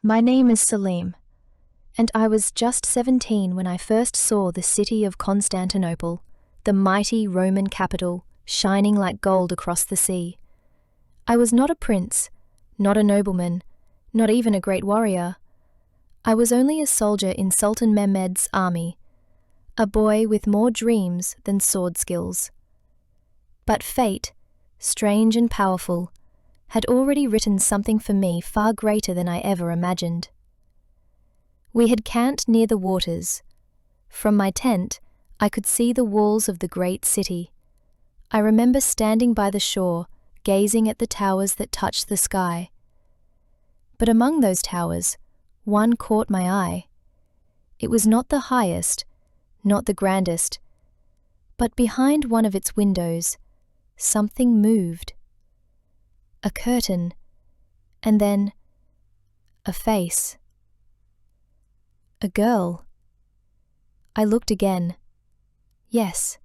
My name is Salim, and I was just 17 when I first saw the city of Constantinople, the mighty Roman capital, shining like gold across the sea. I was not a prince, not a nobleman, not even a great warrior. I was only a soldier in Sultan Mehmed's army, a boy with more dreams than sword skills. But fate, strange and powerful, had already written something for me far greater than I ever imagined. We had camped near the waters. From my tent, I could see the walls of the great city. I remember standing by the shore, gazing at the towers that touched the sky. But among those towers, one caught my eye. It was not the highest, not the grandest, but behind one of its windows, something moved. A curtain, and then a face. A girl. I looked again. Yes,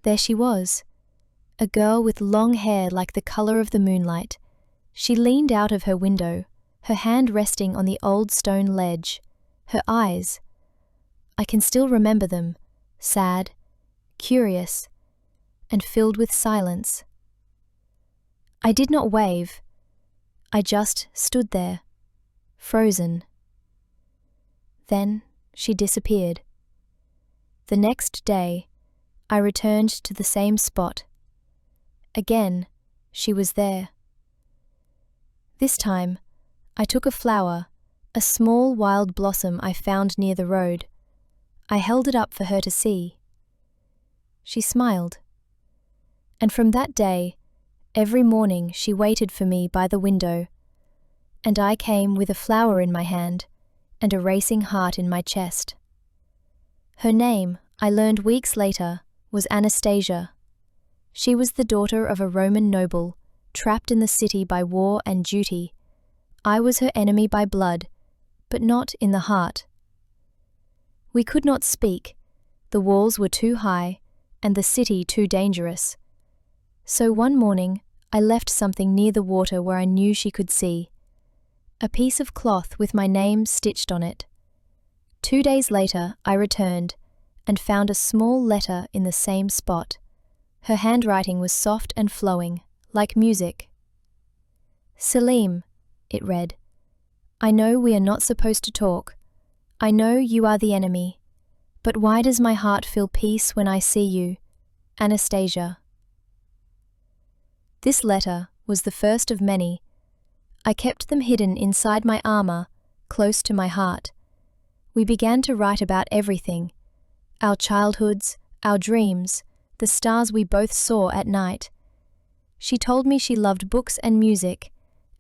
there she was. A girl with long hair like the color of the moonlight. She leaned out of her window, her hand resting on the old stone ledge. Her eyes, I can still remember them, sad, curious, and filled with silence. I did not wave. I just stood there, frozen. Then she disappeared. The next day, I returned to the same spot. Again, she was there. This time, I took a flower, a small wild blossom I found near the road. I held it up for her to see. She smiled. And from that day, every morning she waited for me by the window, and I came with a flower in my hand and a racing heart in my chest. Her name, I learned weeks later, was Anastasia. She was the daughter of a Roman noble, trapped in the city by war and duty. I was her enemy by blood, but not in the heart. We could not speak. The walls were too high, and the city too dangerous. So one morning, I left something near the water where I knew she could see. A piece of cloth with my name stitched on it. 2 days later, I returned and found a small letter in the same spot. Her handwriting was soft and flowing, like music. Salim, it read, I know we are not supposed to talk. I know you are the enemy. But why does my heart feel peace when I see you? Anastasia. This letter was the first of many. I kept them hidden inside my armor, close to my heart. We began to write about everything, our childhoods, our dreams, the stars we both saw at night. She told me she loved books and music,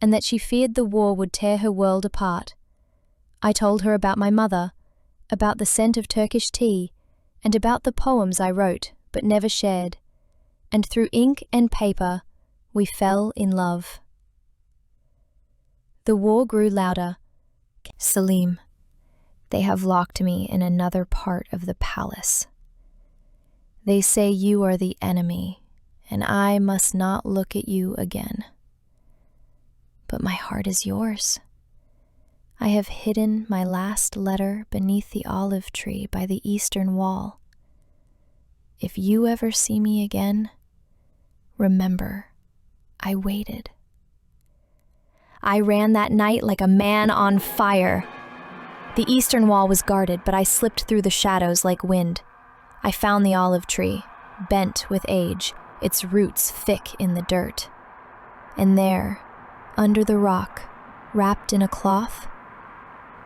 and that she feared the war would tear her world apart. I told her about my mother, about the scent of Turkish tea, and about the poems I wrote but never shared. And through ink and paper, we fell in love. The war grew louder. Salim, they have locked me in another part of the palace. They say you are the enemy, and I must not look at you again. But my heart is yours. I have hidden my last letter beneath the olive tree by the eastern wall. If you ever see me again, remember, I waited. I ran that night like a man on fire. The eastern wall was guarded, but I slipped through the shadows like wind. I found the olive tree, bent with age, its roots thick in the dirt. And there, under the rock, wrapped in a cloth,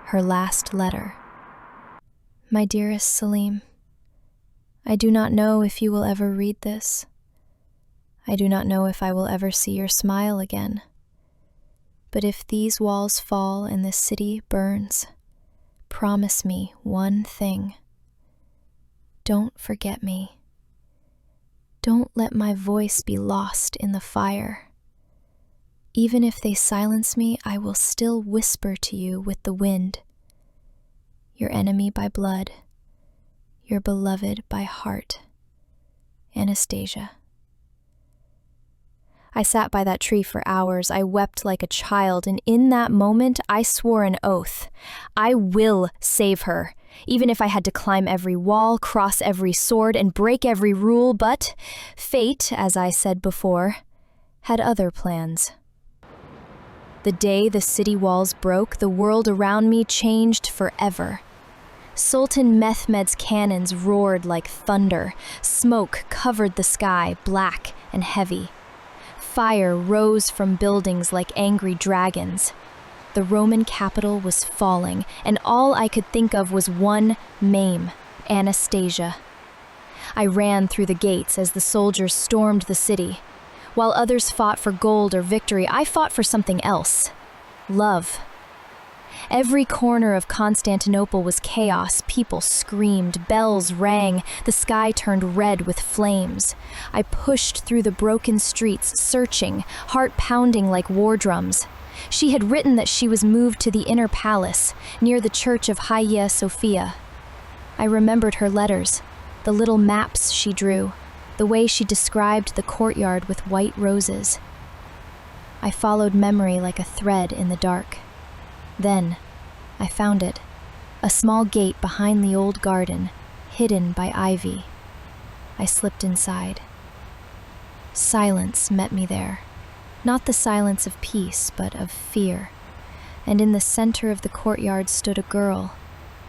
her last letter. My dearest Salim, I do not know if you will ever read this. I do not know if I will ever see your smile again. But if these walls fall and this city burns, promise me one thing. Don't forget me. Don't let my voice be lost in the fire. Even if they silence me, I will still whisper to you with the wind. Your enemy by blood, your beloved by heart, Anastasia. I sat by that tree for hours. I wept like a child, and in that moment, I swore an oath. I will save her, even if I had to climb every wall, cross every sword, and break every rule. But fate, as I said before, had other plans. The day the city walls broke, the world around me changed forever. Sultan Mehmed's cannons roared like thunder. Smoke covered the sky, black and heavy. Fire rose from buildings like angry dragons. The Roman capital was falling, and all I could think of was one name: Anastasia. I ran through the gates as the soldiers stormed the city. While others fought for gold or victory, I fought for something else: love. Every corner of Constantinople was chaos. People screamed, bells rang, the sky turned red with flames. I pushed through the broken streets, searching, heart pounding like war drums. She had written that she was moved to the inner palace, near the church of Hagia Sophia. I remembered her letters, the little maps she drew, the way she described the courtyard with white roses. I followed memory like a thread in the dark. Then, I found it, a small gate behind the old garden, hidden by ivy. I slipped inside. Silence met me there, not the silence of peace, but of fear. And in the center of the courtyard stood a girl,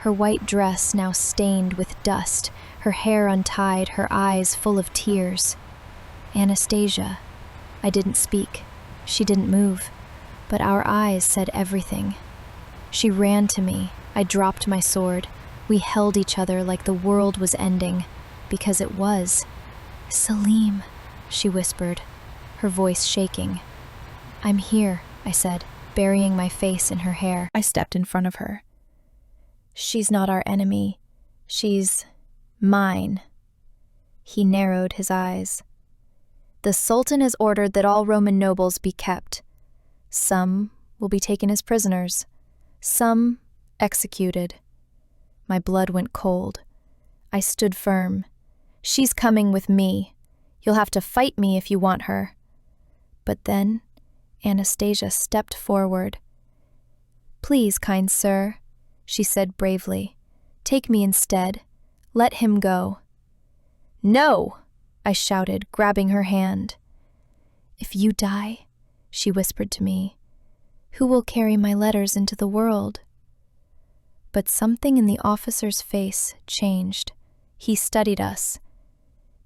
her white dress now stained with dust, her hair untied, her eyes full of tears. Anastasia. I didn't speak. She didn't move, but our eyes said everything. She ran to me. I dropped my sword. We held each other like the world was ending, because it was. "Salim," she whispered, her voice shaking. "I'm here," I said, burying my face in her hair. I stepped in front of her. "She's not our enemy. She's mine." He narrowed his eyes. "The Sultan has ordered that all Roman nobles be kept. Some will be taken as prisoners. Some executed." My blood went cold. I stood firm. "She's coming with me. You'll have to fight me if you want her." But then Anastasia stepped forward. "Please, kind sir," she said bravely, "take me instead. Let him go." "No!" I shouted, grabbing her hand. "If you die," she whispered to me, "who will carry my letters into the world?" But something in the officer's face changed. He studied us.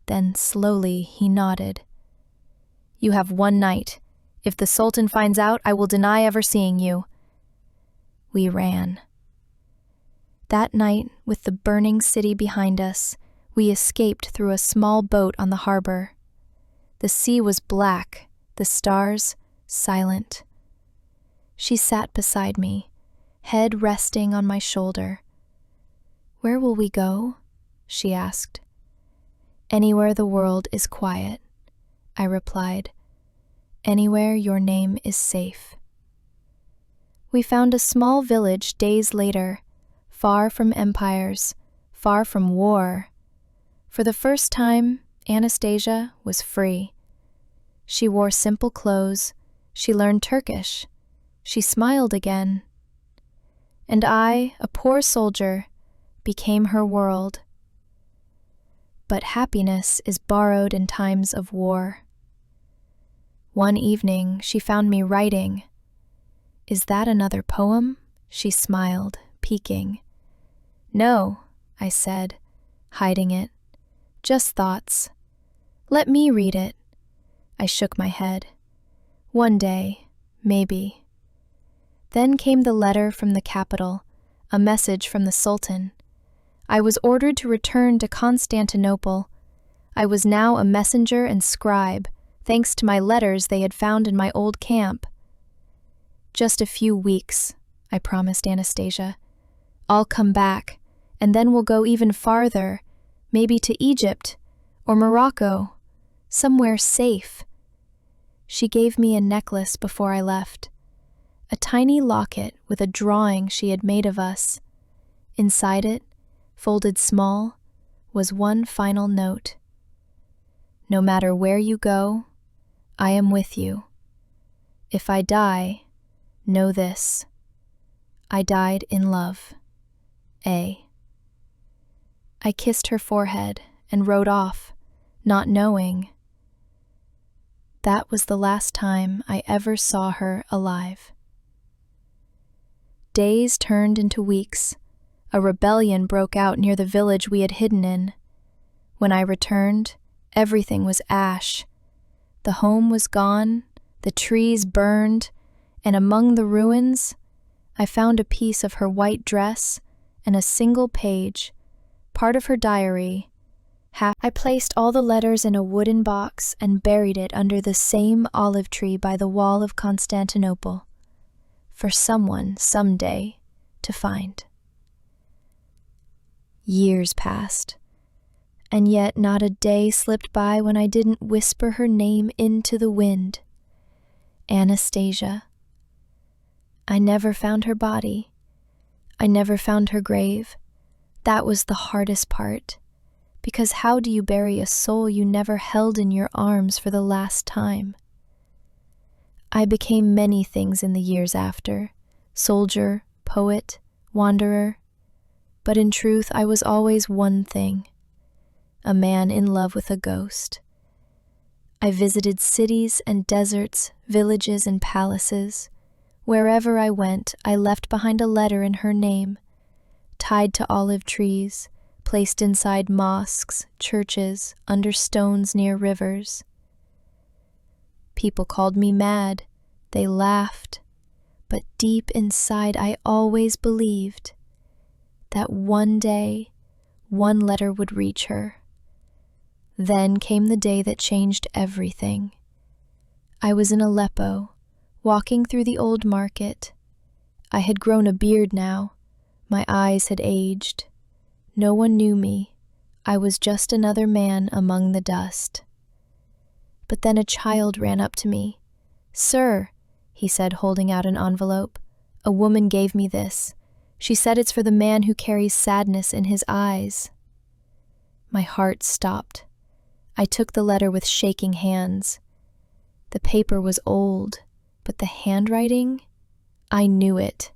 Then slowly he nodded. "You have one night. If the Sultan finds out, I will deny ever seeing you." We ran. That night, with the burning city behind us, we escaped through a small boat on the harbor. The sea was black, the stars silent. She sat beside me, head resting on my shoulder. "Where will we go?" she asked. "Anywhere the world is quiet," I replied. "Anywhere your name is safe." We found a small village days later, far from empires, far from war. For the first time, Anastasia was free. She wore simple clothes. She learned Turkish. She smiled again. And I, a poor soldier, became her world. But happiness is borrowed in times of war. One evening, she found me writing. "Is that another poem?" She smiled, peeking. "No," I said, hiding it. "Just thoughts. Let me read it." I shook my head. "One day, maybe." Then came the letter from the capital, a message from the Sultan. I was ordered to return to Constantinople. I was now a messenger and scribe, thanks to my letters they had found in my old camp. "Just a few weeks," I promised Anastasia. "I'll come back, and then we'll go even farther, maybe to Egypt or Morocco, somewhere safe." She gave me a necklace before I left, a tiny locket with a drawing she had made of us. Inside it, folded small, was one final note. "No matter where you go, I am with you. If I die, know this. I died in love. A. I kissed her forehead and rode off, not knowing. That was the last time I ever saw her alive. Days turned into weeks. A rebellion broke out near the village we had hidden in. When I returned, everything was ash. The home was gone, the trees burned, and among the ruins, I found a piece of her white dress and a single page, part of her diary. I placed all the letters in a wooden box and buried it under the same olive tree by the wall of Constantinople, for someone, someday, to find. Years passed, and yet not a day slipped by when I didn't whisper her name into the wind. Anastasia. I never found her body. I never found her grave. That was the hardest part, because how do you bury a soul you never held in your arms for the last time? I became many things in the years after, soldier, poet, wanderer, but in truth I was always one thing, a man in love with a ghost. I visited cities and deserts, villages and palaces. Wherever I went, I left behind a letter in her name, tied to olive trees, placed inside mosques, churches, under stones near rivers. People called me mad, they laughed, but deep inside I always believed that one day, one letter would reach her. Then came the day that changed everything. I was in Aleppo, walking through the old market. I had grown a beard now. My eyes had aged. No one knew me. I was just another man among the dust. But then a child ran up to me. "Sir," he said, holding out an envelope, "a woman gave me this. She said it's for the man who carries sadness in his eyes." My heart stopped. I took the letter with shaking hands. The paper was old, but the handwriting, I knew it,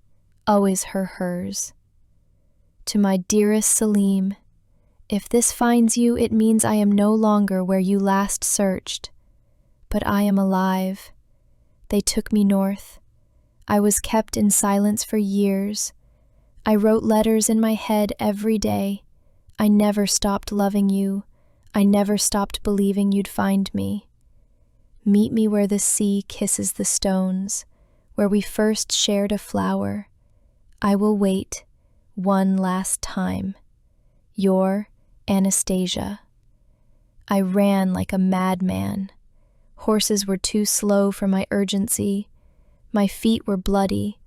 always hers. To my dearest Salim, if this finds you, it means I am no longer where you last searched, but I am alive. They took me north. I was kept in silence for years. I wrote letters in my head every day. I never stopped loving you. I never stopped believing you'd find me. Meet me where the sea kisses the stones, where we first shared a flower. I will wait one last time. Your Anastasia. I ran like a madman. Horses were too slow for my urgency. My feet were bloody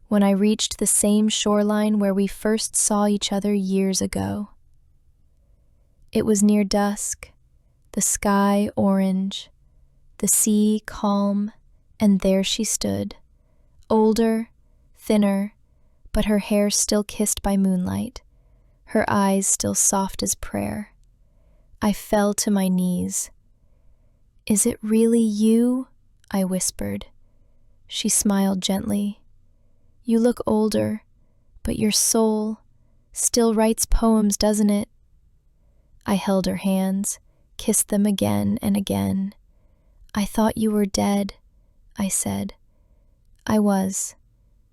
when I reached the same shoreline where we first saw each other years ago. It was near dusk, the sky orange, the sea calm, and there she stood, older, thinner, but her hair still kissed by moonlight, her eyes still soft as prayer. I fell to my knees. "Is it really you?" I whispered. She smiled gently. "You look older, but your soul still writes poems, doesn't it?" I held her hands, kissed them again and again. "I thought you were dead," I said. "I was,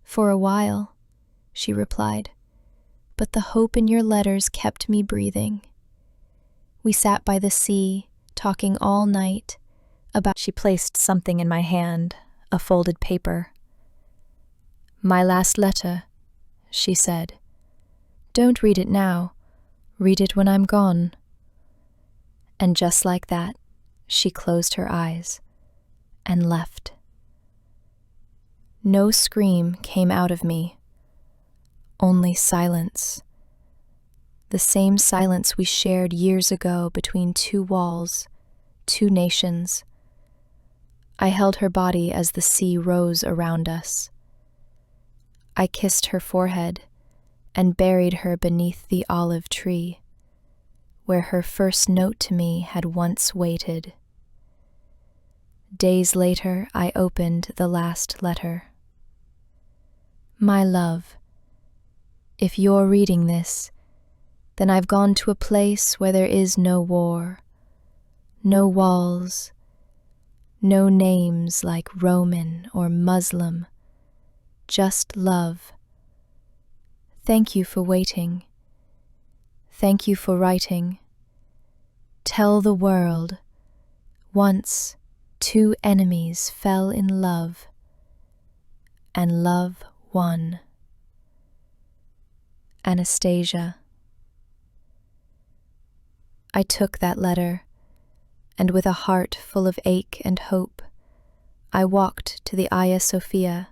for a while," she replied, "but the hope in your letters kept me breathing." We sat by the sea, talking all night about— She placed something in my hand, a folded paper. "My last letter," she said. "Don't read it now. Read it when I'm gone." And just like that, she closed her eyes and left. No scream came out of me, only silence. The same silence we shared years ago between two walls, two nations. I held her body as the sea rose around us. I kissed her forehead and buried her beneath the olive tree, where her first note to me had once waited. Days later, I opened the last letter. My love, if you're reading this, then I've gone to a place where there is no war, no walls, no names like Roman or Muslim, just love. Thank you for waiting. Thank you for writing. Tell the world, once two enemies fell in love, and love won. Anastasia. I took that letter, and with a heart full of ache and hope, I walked to the Hagia Sophia,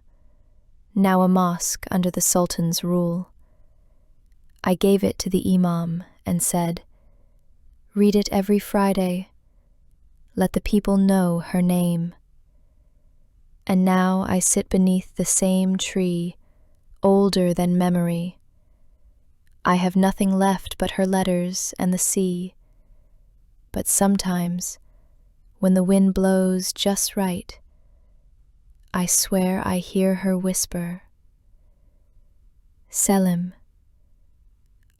now a mosque under the Sultan's rule. I gave it to the Imam and said, "Read it every Friday. Let the people know her name." And now I sit beneath the same tree, older than memory. I have nothing left but her letters and the sea. But sometimes, when the wind blows just right, I swear I hear her whisper, "Selim,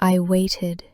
I waited